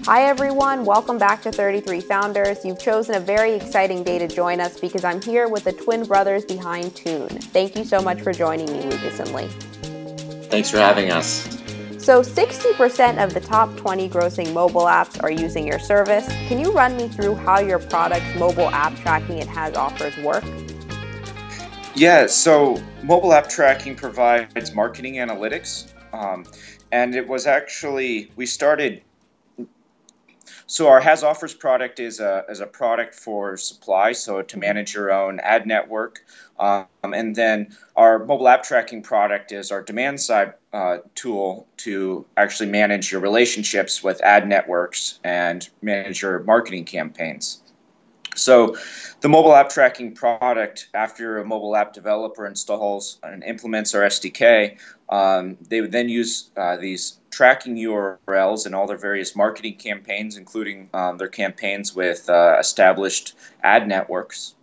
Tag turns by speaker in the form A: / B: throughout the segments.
A: Hi everyone, welcome back to 33 Founders. You've chosen a very exciting day to join us because I'm here with the twin brothers behind Tune. Thank you so much for joining me, Lucas and Lee.
B: Thanks for having us.
A: So 60% of the top 20 grossing mobile apps are using your service. Can you run me through how your product's mobile app tracking and HasOffers work?
C: Yeah, so mobile app tracking provides marketing analytics, and it was actually, so our HasOffers product is a product for supply, so to manage your own ad network, and then our mobile app tracking product is our demand side tool to actually manage your relationships with ad networks and manage your marketing campaigns. So the mobile app tracking product, after a mobile app developer installs and implements our SDK, they would then use these tracking URLs in all their various marketing campaigns, including their campaigns with established ad networks.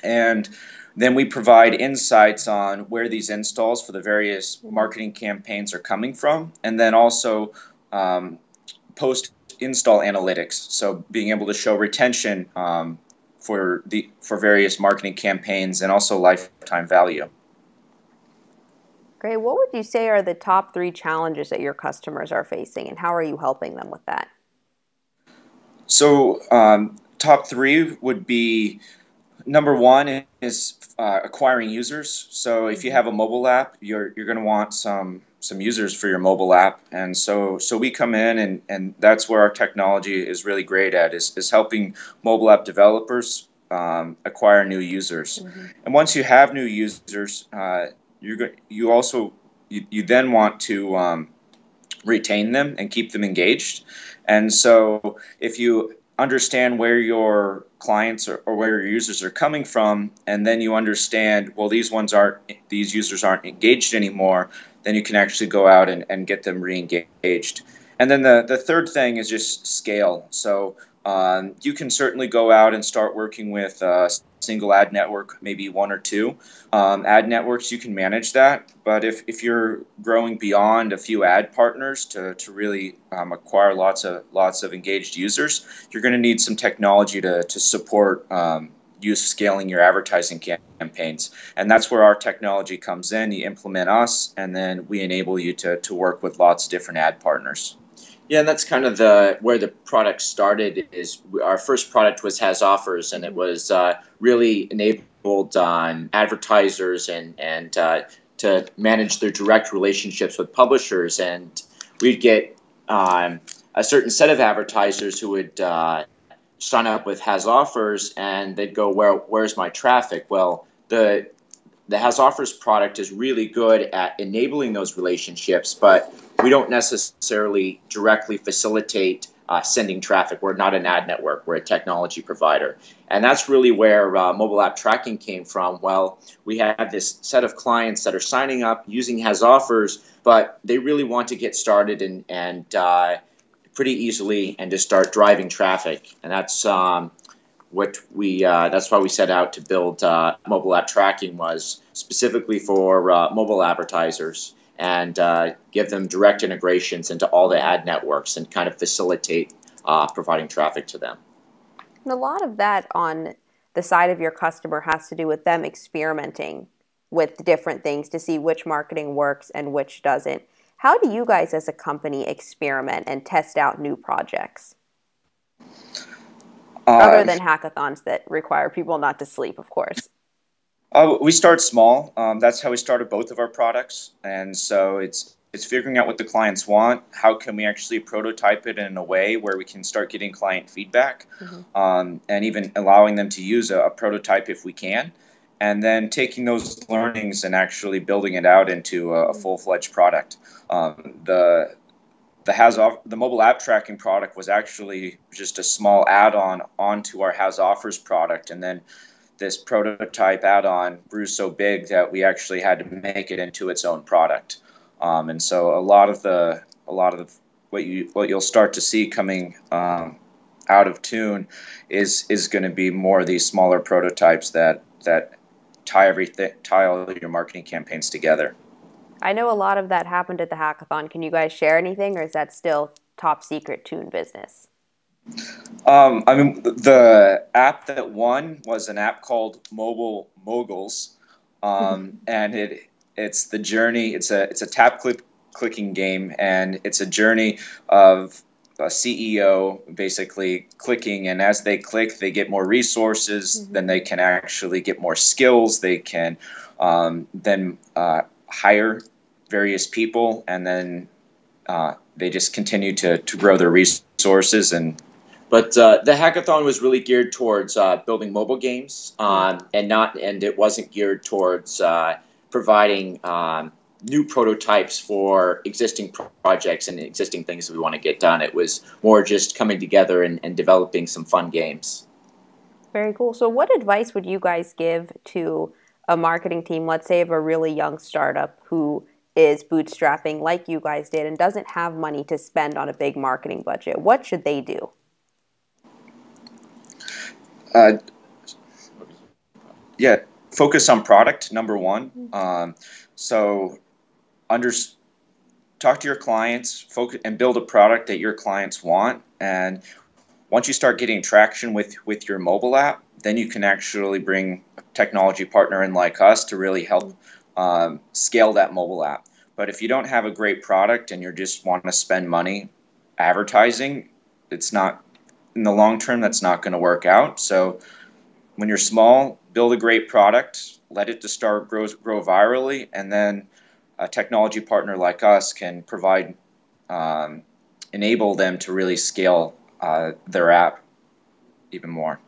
C: And then we provide insights on where these installs for the various marketing campaigns are coming from, and then also post-install analytics, so being able to show retention for various marketing campaigns and also lifetime value.
A: Great. What would you say are the top 3 challenges that your customers are facing, and how are you helping them with that?
C: So top 3 would be, number 1 is acquiring users. So if you have a mobile app, you're going to want some users for your mobile app, and so we come in, and that's where our technology is really great at, is helping mobile app developers acquire new users. And once you have new users, you then want to retain them and keep them engaged. And so if you understand where your clients or where your users are coming from, and then you understand, well, these users aren't engaged anymore, then you can actually go out and get them re-engaged. And then the third thing is just scale. So you can certainly go out and start working with a single ad network, maybe 1 or 2 ad networks. You can manage that, but if you're growing beyond a few ad partners to really acquire lots of engaged users, you're going to need some technology to support you scaling your advertising campaigns. And that's where our technology comes in. You implement us, and then we enable you to work with lots of different ad partners.
B: Yeah, and that's kind of where the product started. Is our first product was HasOffers, and it was really enabled advertisers and to manage their direct relationships with publishers. And we'd get a certain set of advertisers who would sign up with HasOffers, and they'd go, where's my traffic? Well, the HasOffers product is really good at enabling those relationships, but we don't necessarily directly facilitate sending traffic. We're not an ad network. We're a technology provider. And that's really where mobile app tracking came from. Well, we have this set of clients that are signing up using HasOffers, but they really want to get started and pretty easily and to start driving traffic. And that's that's why we set out to build mobile app tracking, was specifically for mobile advertisers, and give them direct integrations into all the ad networks and kind of facilitate providing traffic to them.
A: And a lot of that on the side of your customer has to do with them experimenting with different things to see which marketing works and which doesn't. How do you guys as a company experiment and test out new projects? Other than hackathons that require people not to sleep, of course.
C: We start small. That's how we started both of our products. And so it's figuring out what the clients want. How can we actually prototype it in a way where we can start getting client feedback, and even allowing them to use a prototype if we can. And then taking those learnings and actually building it out into a full-fledged product. The mobile app tracking product was actually just a small add-on onto our HasOffers product, and then this prototype add-on grew so big that we actually had to make it into its own product. And so a lot of what you'll start to see coming out of Tune is going to be more of these smaller prototypes that tie all your marketing campaigns together.
A: I know a lot of that happened at the hackathon. Can you guys share anything, or is that still top secret tune business?
C: I mean, the app that won was an app called Mobile Moguls, and it's the journey. It's a clicking game, and it's a journey of a CEO basically clicking, and as they click, they get more resources. Then they can actually get more skills. They can then hire various people, and then they just continue to grow their resources.
B: But the hackathon was really geared towards building mobile games, and it wasn't geared towards providing new prototypes for existing projects and existing things that we want to get done. It was more just coming together and developing some fun games.
A: Very cool. So what advice would you guys give to a marketing team, let's say of a really young startup who is bootstrapping like you guys did and doesn't have money to spend on a big marketing budget? What should they do?
C: Focus on product, number one. So talk to your clients, focus and build a product that your clients want. And once you start getting traction with your mobile app, then you can actually bring a technology partner in like us to really help scale that mobile app. But if you don't have a great product and you just want to spend money advertising, it's not, in the long term, that's not going to work out. So when you're small, build a great product, let it to start grow virally, and then a technology partner like us can provide, enable them to really scale their app even more.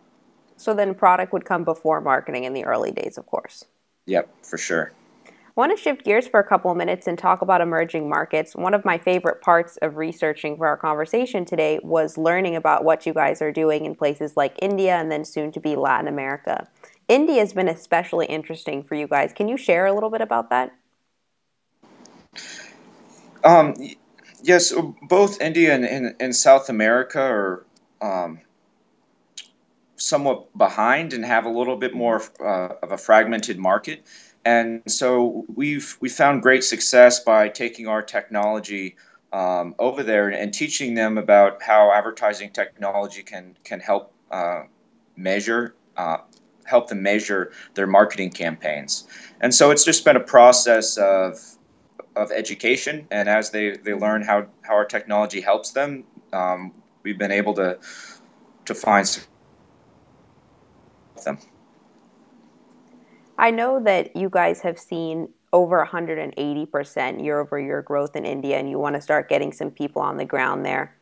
A: So then product would come before marketing in the early days, of course.
C: Yep, for sure.
A: I want to shift gears for a couple of minutes and talk about emerging markets. One of my favorite parts of researching for our conversation today was learning about what you guys are doing in places like India and then soon to be Latin America. India has been especially interesting for you guys. Can you share a little bit about that?
C: Yes, both India and South America are somewhat behind and have a little bit more of a fragmented market. And so we found great success by taking our technology over there and teaching them about how advertising technology can help help them measure their marketing campaigns. And so it's just been a process of education, and as they learn how our technology helps them, we've been able to find them.
A: I know that you guys have seen over 180% year-over-year growth in India, and you want to start getting some people on the ground there.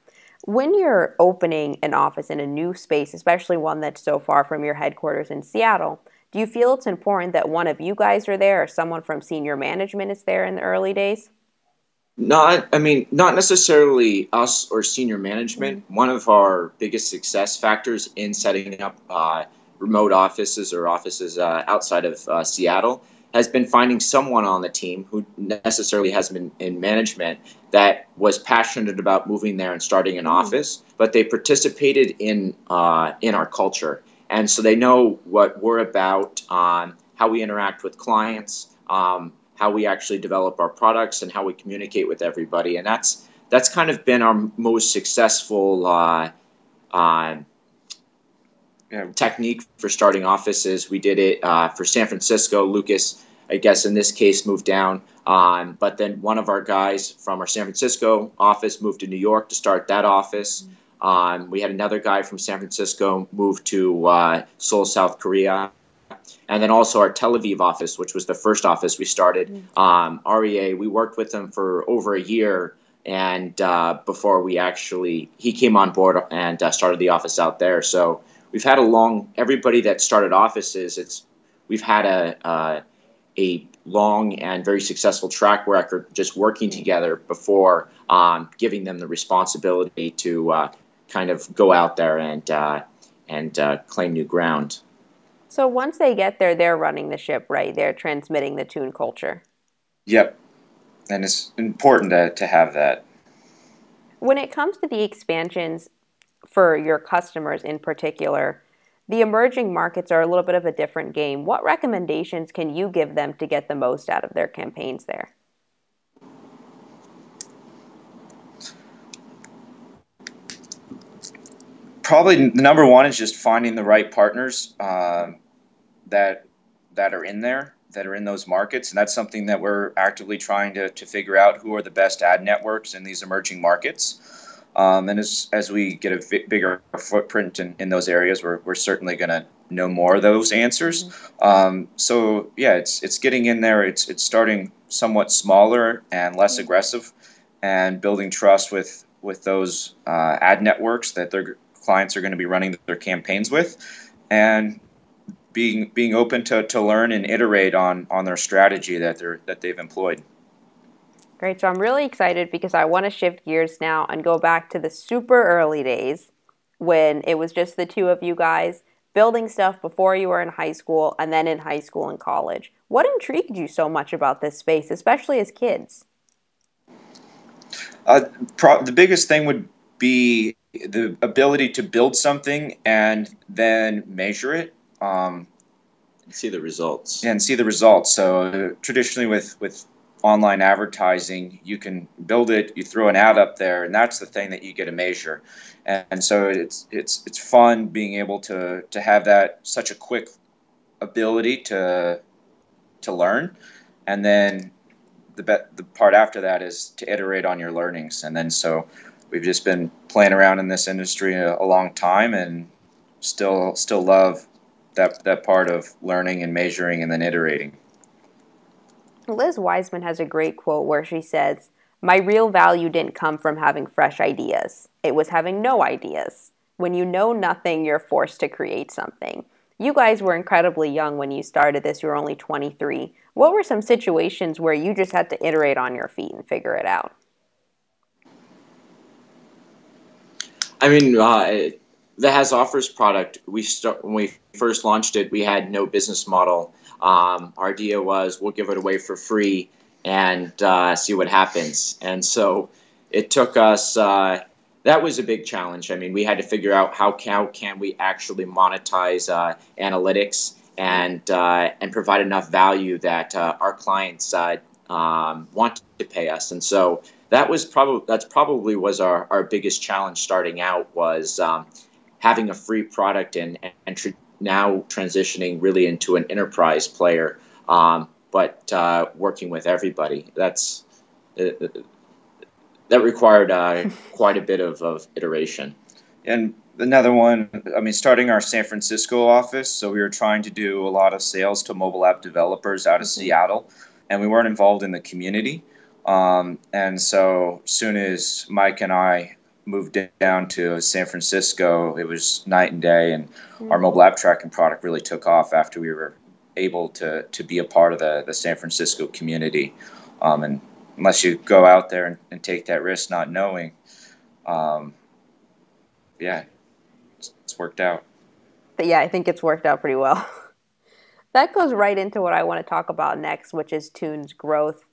A: When you're opening an office in a new space, especially one that's so far from your headquarters in Seattle, do you feel it's important that one of you guys are there or someone from senior management is there in the early days?
B: Not necessarily us or senior management. One of our biggest success factors in setting up remote offices or offices outside of Seattle has been finding someone on the team who necessarily hasn't been in management that was passionate about moving there and starting an office, but they participated in our culture. And so they know what we're about, how we interact with clients, how we actually develop our products, and how we communicate with everybody. And that's kind of been our most successful technique for starting offices. We did it for San Francisco. Lucas, I guess in this case, moved down. But then one of our guys from our San Francisco office moved to New York to start that office. We had another guy from San Francisco move to Seoul, South Korea. And then also our Tel Aviv office, which was the first office we started. REA, we worked with them for over a year, and before he came on board and started the office out there. So we've had everybody that started offices, we've had a long and very successful track record just working together before giving them the responsibility to kind of go out there and claim new ground.
A: So once they get there, they're running the ship, right? They're transmitting the tune culture.
C: Yep. And it's important to have that.
A: When it comes to the expansions for your customers in particular, the emerging markets are a little bit of a different game. What recommendations can you give them to get the most out of their campaigns there?
C: Probably the number one is just finding the right partners that are in there, that are in those markets, and that's something that we're actively trying to figure out, who are the best ad networks in these emerging markets. And as we get a bigger footprint in those areas, we're certainly going to know more of those answers. So yeah, it's getting in there. It's starting somewhat smaller and less aggressive, and building trust with those ad networks that their clients are going to be running their campaigns with, and being open to learn and iterate on their strategy that they've employed.
A: Great. So I'm really excited because I want to shift gears now and go back to the super early days when it was just the two of you guys building stuff before you were in high school and then in high school and college. What intrigued you so much about this space, especially as kids?
C: The biggest thing would be the ability to build something and then measure it.
B: See the results.
C: And see the results. So traditionally with online advertising, you can build it, you throw an ad up there, and that's the thing that you get to measure. And so it's fun being able to have that, such a quick ability to learn, and then the part after that is to iterate on your learnings. And then so we've just been playing around in this industry a long time, and still love that part of learning and measuring and then iterating.
A: Liz Wiseman has a great quote where she says, "My real value didn't come from having fresh ideas. It was having no ideas. When you know nothing, you're forced to create something." You guys were incredibly young when you started this. You were only 23. What were some situations where you just had to iterate on your feet and figure it out?
B: I mean, the HasOffers product, when we first launched it, we had no business model. Our idea was we'll give it away for free and see what happens. And so it took us, that was a big challenge. I mean, we had to figure out how can we actually monetize analytics and provide enough value that our clients want to pay us. And so that's probably was our biggest challenge starting out, was having a free product and now transitioning really into an enterprise player, but working with everybody. That required quite a bit of iteration.
C: And another one, I mean, starting our San Francisco office, so we were trying to do a lot of sales to mobile app developers out of Seattle, and we weren't involved in the community. And so as soon as Mike and I moved down to San Francisco, it was night and day, and our mobile app tracking product really took off after we were able to be a part of the San Francisco community. And unless you go out there and take that risk not knowing, yeah, it's worked out.
A: But yeah, I think it's worked out pretty well. That goes right into what I want to talk about next, which is Tune's growth.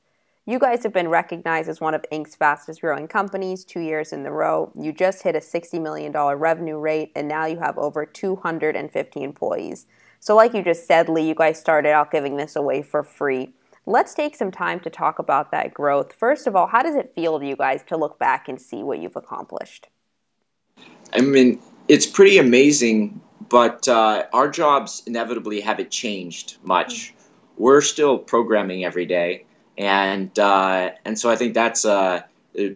A: You guys have been recognized as one of Inc.'s fastest growing companies 2 years in a row. You just hit a $60 million revenue rate, and now you have over 250 employees. So like you just said, Lee, you guys started out giving this away for free. Let's take some time to talk about that growth. First of all, how does it feel to you guys to look back and see what you've accomplished?
B: I mean, it's pretty amazing, but our jobs inevitably haven't changed much. We're still programming every day. And so I think that's been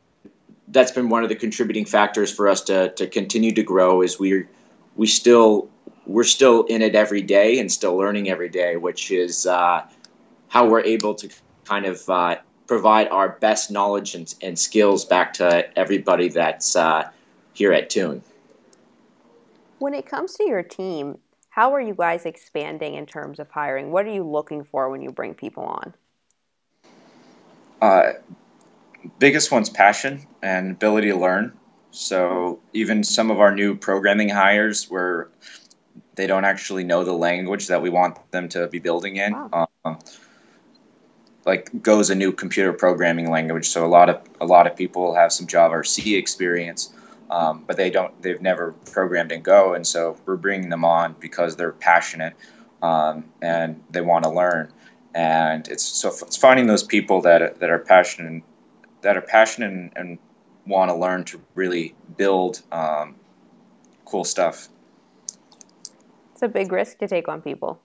B: one of the contributing factors for us to continue to grow. Is we're still in it every day and still learning every day, which is how we're able to kind of provide our best knowledge and skills back to everybody that's here at Tune.
A: When it comes to your team, how are you guys expanding in terms of hiring? What are you looking for when you bring people on?
C: Biggest one's passion and ability to learn. So even some of our new programming hires, where they don't actually know the language that we want them to be building in.
A: Wow.
C: Like Go is a new computer programming language, so a lot of people have some Java or C experience, but they've never programmed in Go, and so we're bringing them on because they're passionate and they want to learn. And it's finding those people that are passionate and want to learn to really build cool stuff.
A: It's a big risk to take on people.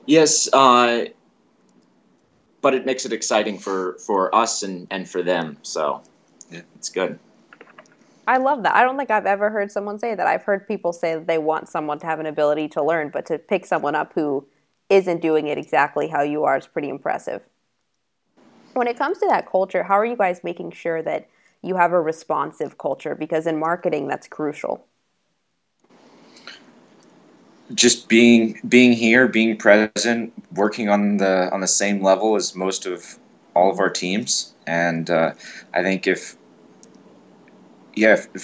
B: Yes, but it makes it exciting for us and for them. So yeah, it's good.
A: I love that. I don't think I've ever heard someone say that. I've heard people say that they want someone to have an ability to learn, but to pick someone up who isn't doing it exactly how you are is pretty impressive. When it comes to that culture, how are you guys making sure that you have a responsive culture? Because in marketing, that's crucial.
C: Just being here, being present, working on the same level as most of all of our teams, and I think if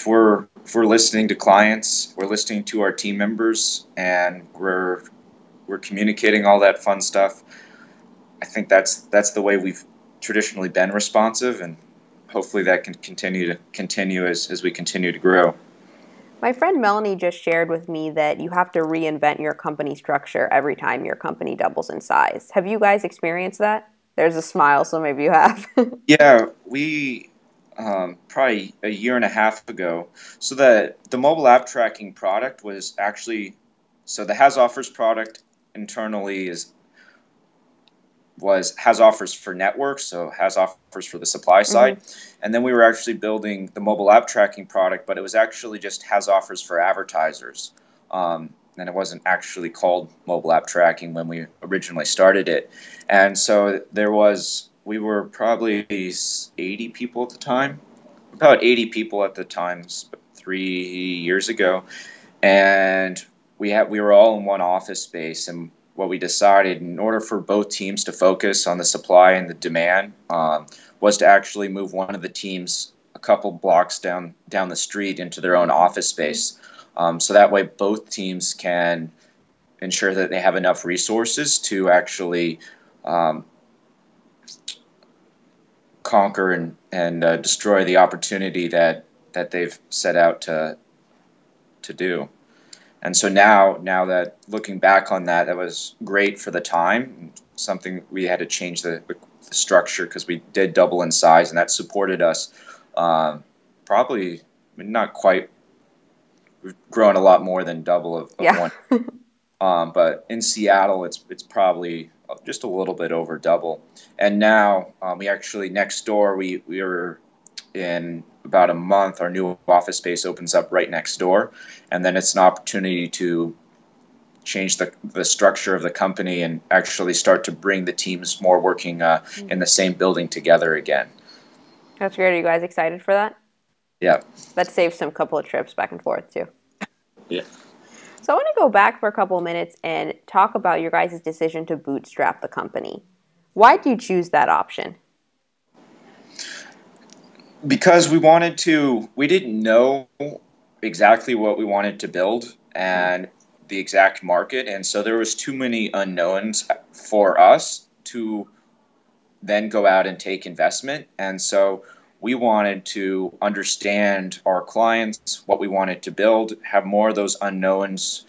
C: we're listening to clients, we're listening to our team members, and we're communicating all that fun stuff, I think that's the way we've traditionally been responsive, and hopefully that can continue as we continue to grow.
A: My friend Melanie just shared with me that you have to reinvent your company structure every time your company doubles in size. Have you guys experienced that? There's a smile, so maybe you have.
C: Yeah, we probably a year and a half ago. So the mobile app tracking product was actually, so the HasOffers product internally was HasOffers for networks, so HasOffers for the supply side. And then we were actually building the mobile app tracking product, but it was actually just HasOffers for advertisers. And it wasn't actually called mobile app tracking when we originally started it. And so we were probably 80 people at the time, about 80 people at the time, 3 years ago. And we were all in one office space, and what we decided, in order for both teams to focus on the supply and the demand, was to actually move one of the teams a couple blocks down the street into their own office space. So that way both teams can ensure that they have enough resources to actually conquer and destroy the opportunity that they've set out to do. And so now that looking back on that, that was great for the time. Something we had to change the structure because we did double in size, and that supported us. Probably not quite. We've grown a lot more than double of
A: Yeah.
C: one. But in Seattle, it's probably just a little bit over double. And now we actually next door we were in about a month, our new office space opens up right next door, and then it's an opportunity to change the structure of the company and actually start to bring the teams more working in the same building together again.
A: That's great. Are you guys excited for that?
C: Yeah.
A: That saves some couple of trips back and forth too.
B: Yeah.
A: So I want to go back for a couple of minutes and talk about your guys' decision to bootstrap the company. Why did you choose that option?
C: Because we didn't know exactly what we wanted to build and the exact market, and so there was too many unknowns for us to then go out and take investment. And so we wanted to understand our clients, what we wanted to build, have more of those unknowns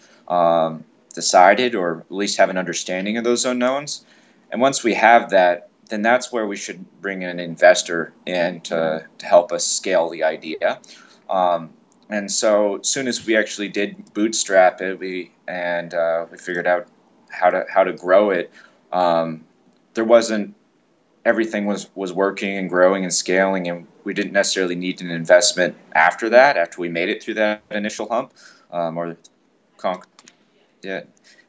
C: decided, or at least have an understanding of those unknowns. And once we have that, then that's where we should bring in an investor in to help us scale the idea. And so as soon as we actually did bootstrap it, we figured out how to grow it. There wasn't everything was working and growing and scaling, and we didn't necessarily need an investment after that, after we made it through that initial hump, yeah.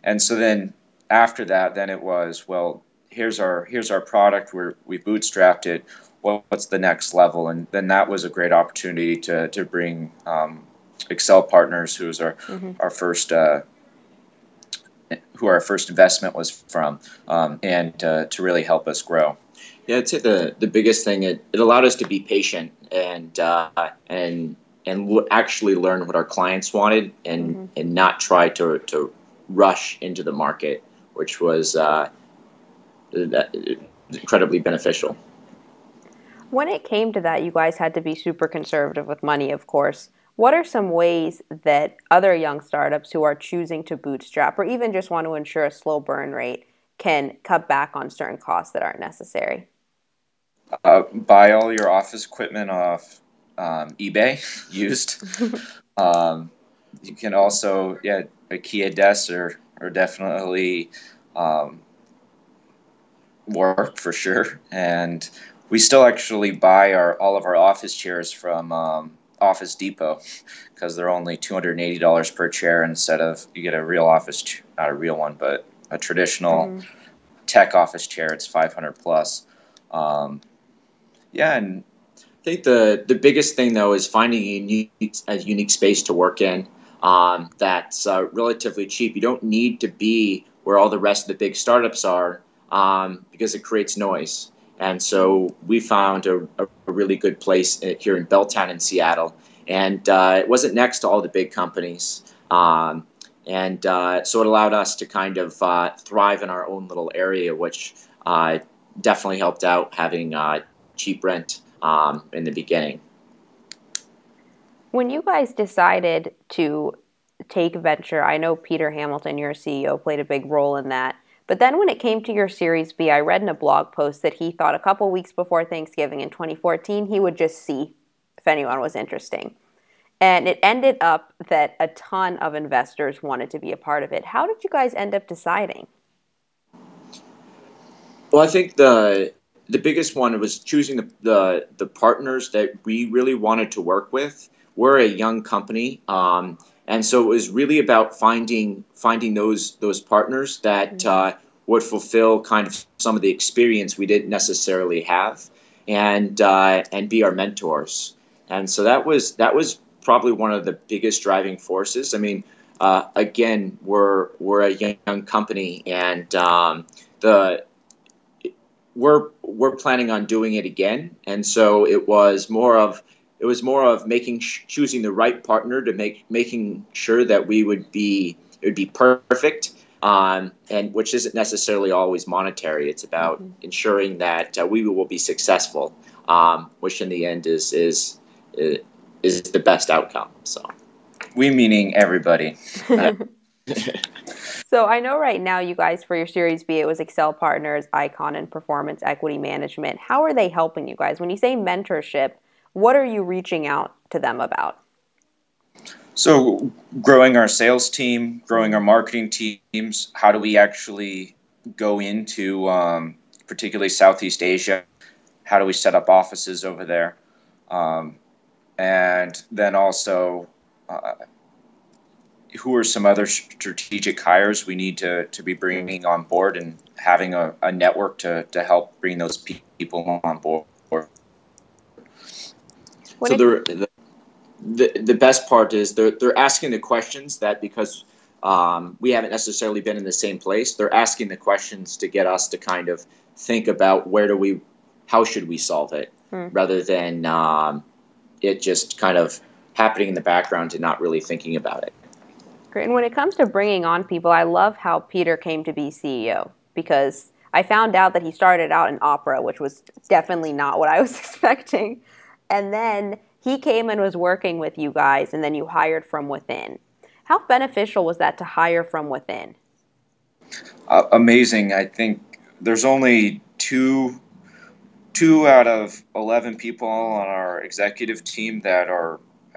C: And so then after that, then it was, well, here's our product. We bootstrapped it. What's the next level? And then that was a great opportunity to bring Excel Partners, who's our first who our first investment was from, and to really help us grow.
B: Yeah, I'd say the biggest thing, it allowed us to be patient and actually learn what our clients wanted and not try to rush into the market, which was incredibly beneficial.
A: When it came to that, you guys had to be super conservative with money, of course. What are some ways that other young startups who are choosing to bootstrap or even just want to ensure a slow burn rate can cut back on certain costs that aren't necessary?
C: Buy all your office equipment off eBay used. you can also, IKEA desks are definitely work for sure. And we still actually buy all of our office chairs from Office Depot because they're only $280 per chair instead of you get a real office, not a real one, but a traditional tech office chair. It's 500 plus. And
B: I think the biggest thing though is finding a unique space to work in that's relatively cheap. You don't need to be where all the rest of the big startups are because it creates noise. And so we found a really good place here in Belltown in Seattle, and it wasn't next to all the big companies. So it allowed us to kind of thrive in our own little area, which definitely helped out having cheap rent in the beginning.
A: When you guys decided to take venture, I know Peter Hamilton, your CEO, played a big role in that. But then when it came to your Series B, I read in a blog post that he thought a couple weeks before Thanksgiving in 2014, he would just see if anyone was interesting. And it ended up that a ton of investors wanted to be a part of it. How did you guys end up deciding?
B: Well, I think the biggest one was choosing the partners that we really wanted to work with. We're a young company, and so it was really about finding those partners that would fulfill kind of some of the experience we didn't necessarily have, and be our mentors. And so that was probably one of the biggest driving forces. I mean, again, we're a young company, and we're planning on doing it again, and so it was more of choosing the right partner to making sure that it would be perfect, and which isn't necessarily always monetary. It's about ensuring that we will be successful, which in the end is the best outcome. So,
C: we meaning everybody.
A: So I know right now you guys, for your Series B, it was Excel Partners, Icon, and Performance Equity Management. How are they helping you guys? When you say mentorship, what are you reaching out to them about?
C: So growing our sales team, growing our marketing teams, how do we actually go into particularly Southeast Asia? How do we set up offices over there? And then also, who are some other strategic hires we need to be bringing on board and having a network to help bring those people on board.
B: So the best part is they're asking the questions that because we haven't necessarily been in the same place, they're asking the questions to get us to kind of think about how should we solve it, rather than it just kind of happening in the background and not really thinking about it.
A: Great. And when it comes to bringing on people, I love how Peter came to be CEO, because I found out that he started out in opera, which was definitely not what I was expecting. And then he came and was working with you guys, and then you hired from within. How beneficial was that to hire from within?
C: Amazing. I think there's only two out of 11 people on our executive team that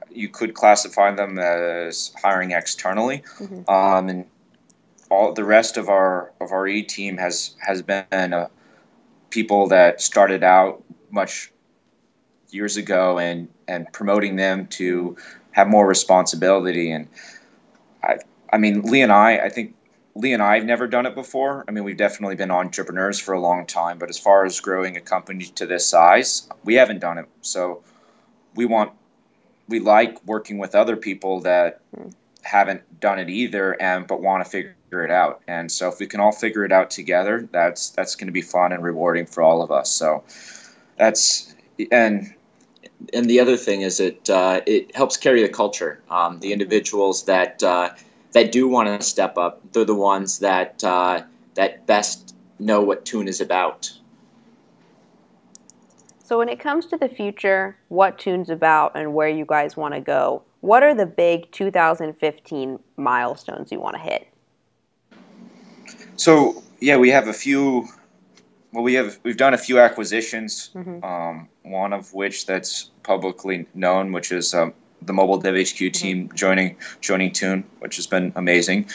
C: you could classify them as hiring externally. And all the rest of our E team has been people that started out much years ago and promoting them to have more responsibility. And I mean, I think Lee and I have never done it before. I mean, we've definitely been entrepreneurs for a long time, but as far as growing a company to this size, we haven't done it. So we like working with other people that haven't done it either, but want to figure it out. And so if we can all figure it out together, that's going to be fun and rewarding for all of us. So and
B: the other thing is it helps carry the culture. The individuals that do want to step up, they're the ones that best know what Tune is about.
A: So when it comes to the future, what Tune's about and where you guys want to go, what are the big 2015 milestones you want to hit?
C: So we have a few. Well, we've done a few acquisitions. One of which that's publicly known, which is the Mobile Dev HQ team joining Tune, which has been amazing.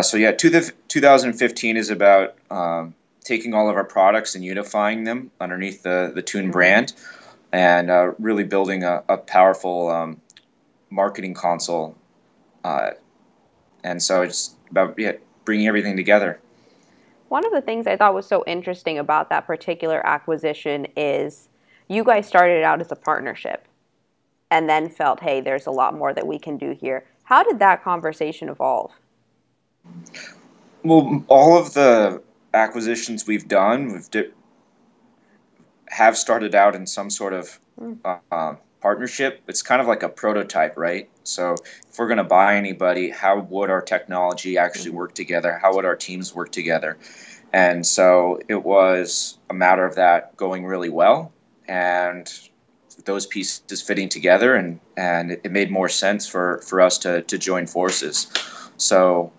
C: So yeah, 2015 is about taking all of our products and unifying them underneath the Tune brand, and really building a powerful marketing console. And so it's about bringing everything together.
A: One of the things I thought was so interesting about that particular acquisition is you guys started out as a partnership and then felt, hey, there's a lot more that we can do here. How did that conversation evolve?
C: Well, all of the acquisitions we've done, have started out in some sort of partnership. It's kind of like a prototype, right? So if we're going to buy anybody, how would our technology actually work together? How would our teams work together? And so it was a matter of that going really well, and those pieces fitting together, and it made more sense for us to join forces. So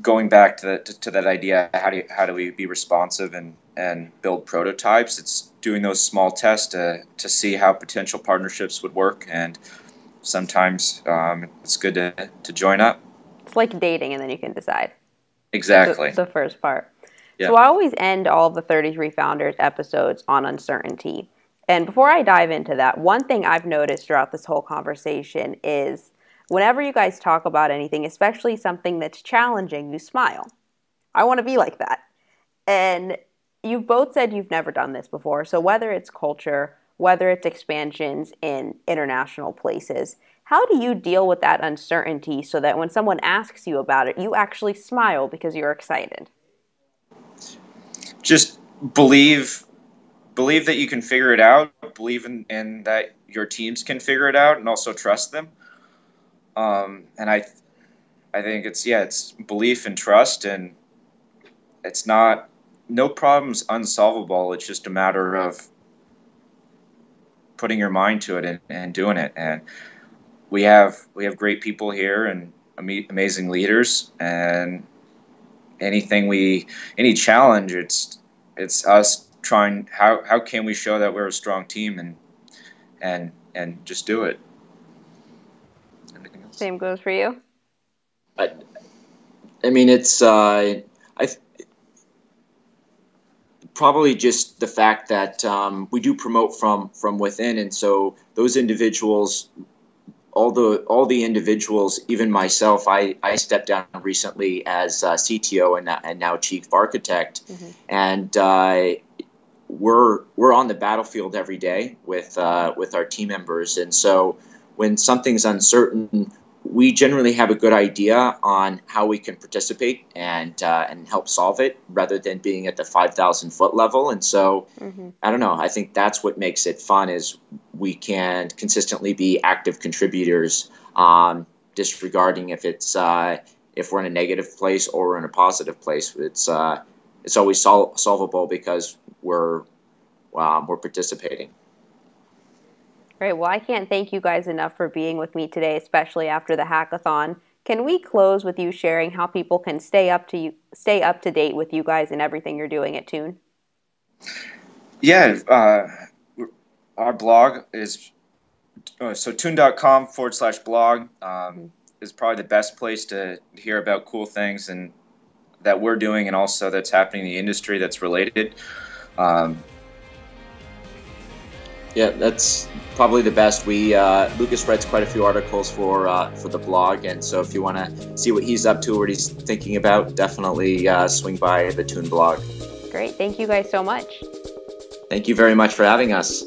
C: going back to that idea, how do we be responsive and build prototypes? It's doing those small tests to see how potential partnerships would work, and sometimes it's good to join up.
A: It's like dating, and then you can decide.
C: Exactly.
A: The first part.
C: Yeah.
A: So I always end all of the 33 Founders episodes on uncertainty. And before I dive into that, one thing I've noticed throughout this whole conversation is whenever you guys talk about anything, especially something that's challenging, you smile. I want to be like that. And you've both said you've never done this before. So whether it's culture, whether it's expansions in international places, how do you deal with that uncertainty so that when someone asks you about it, you actually smile because you're excited?
C: Just believe that you can figure it out. Believe in that your teams can figure it out, and also trust them. And I think it's belief and trust, and it's no problem's unsolvable. It's just a matter of putting your mind to it and doing it. And we have great people here and amazing leaders, and any challenge, it's us trying how can we show that we're a strong team and just do it.
A: Same goes for you.
B: I mean, it's probably just the fact that we do promote from within, and so those individuals, all the individuals, even myself, I stepped down recently as CTO and now Chief Architect, and we're on the battlefield every day with our team members, and so when something's uncertain, we generally have a good idea on how we can participate and help solve it, rather than being at the 5,000-foot level. And so, I don't know. I think that's what makes it fun, is we can consistently be active contributors, disregarding if we're in a negative place or we're in a positive place. It's always solvable because we're participating.
A: Great. Well, I can't thank you guys enough for being with me today, especially after the hackathon. Can we close with you sharing how people can stay up to date with you guys and everything you're doing at Tune?
C: Yeah, our blog is so tune.com/blog is probably the best place to hear about cool things and that we're doing, and also that's happening in the industry that's related.
B: Yeah, that's probably the best. Lucas writes quite a few articles for the blog, and so if you want to see what he's up to, what he's thinking about, definitely swing by the Tune blog.
A: Great. Thank you guys so much.
B: Thank you very much for having us.